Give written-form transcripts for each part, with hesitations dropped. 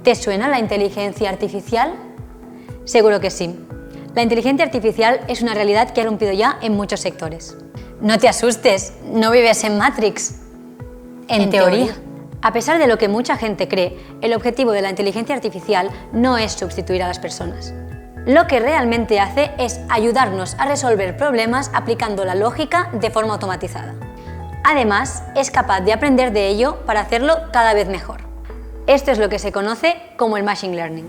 ¿Te suena la inteligencia artificial? Seguro que sí. La inteligencia artificial es una realidad que ha irrumpido ya en muchos sectores. No te asustes, no vives en Matrix. En teoría. A pesar de lo que mucha gente cree, el objetivo de la inteligencia artificial no es sustituir a las personas. Lo que realmente hace es ayudarnos a resolver problemas aplicando la lógica de forma automatizada. Además, es capaz de aprender de ello para hacerlo cada vez mejor. Esto es lo que se conoce como el Machine Learning.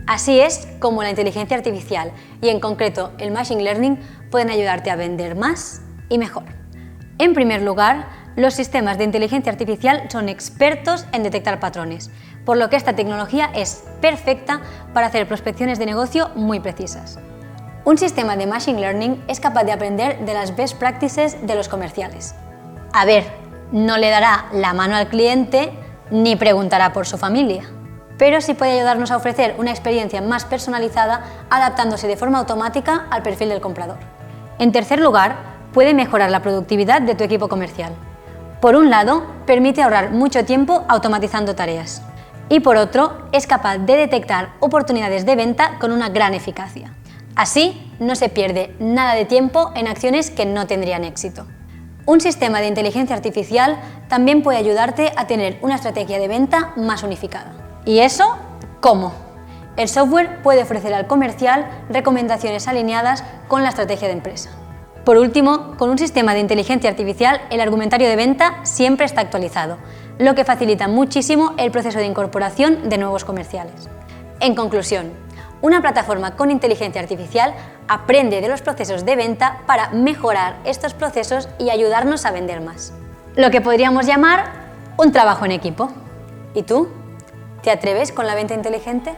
Así es como la inteligencia artificial y en concreto el Machine Learning pueden ayudarte a vender más y mejor. En primer lugar, los sistemas de inteligencia artificial son expertos en detectar patrones, por lo que esta tecnología es perfecta para hacer prospecciones de negocio muy precisas. Un sistema de Machine Learning es capaz de aprender de las best practices de los comerciales. A ver, no le dará la mano al cliente ni preguntará por su familia, pero sí puede ayudarnos a ofrecer una experiencia más personalizada adaptándose de forma automática al perfil del comprador. En tercer lugar, puede mejorar la productividad de tu equipo comercial. Por un lado, permite ahorrar mucho tiempo automatizando tareas y por otro, es capaz de detectar oportunidades de venta con una gran eficacia. Así, no se pierde nada de tiempo en acciones que no tendrían éxito. Un sistema de inteligencia artificial también puede ayudarte a tener una estrategia de venta más unificada. ¿Y eso cómo? El software puede ofrecer al comercial recomendaciones alineadas con la estrategia de empresa. Por último, con un sistema de inteligencia artificial, el argumentario de venta siempre está actualizado, lo que facilita muchísimo el proceso de incorporación de nuevos comerciales. En conclusión, una plataforma con inteligencia artificial aprende de los procesos de venta para mejorar estos procesos y ayudarnos a vender más. Lo que podríamos llamar un trabajo en equipo. ¿Y tú? ¿Te atreves con la venta inteligente?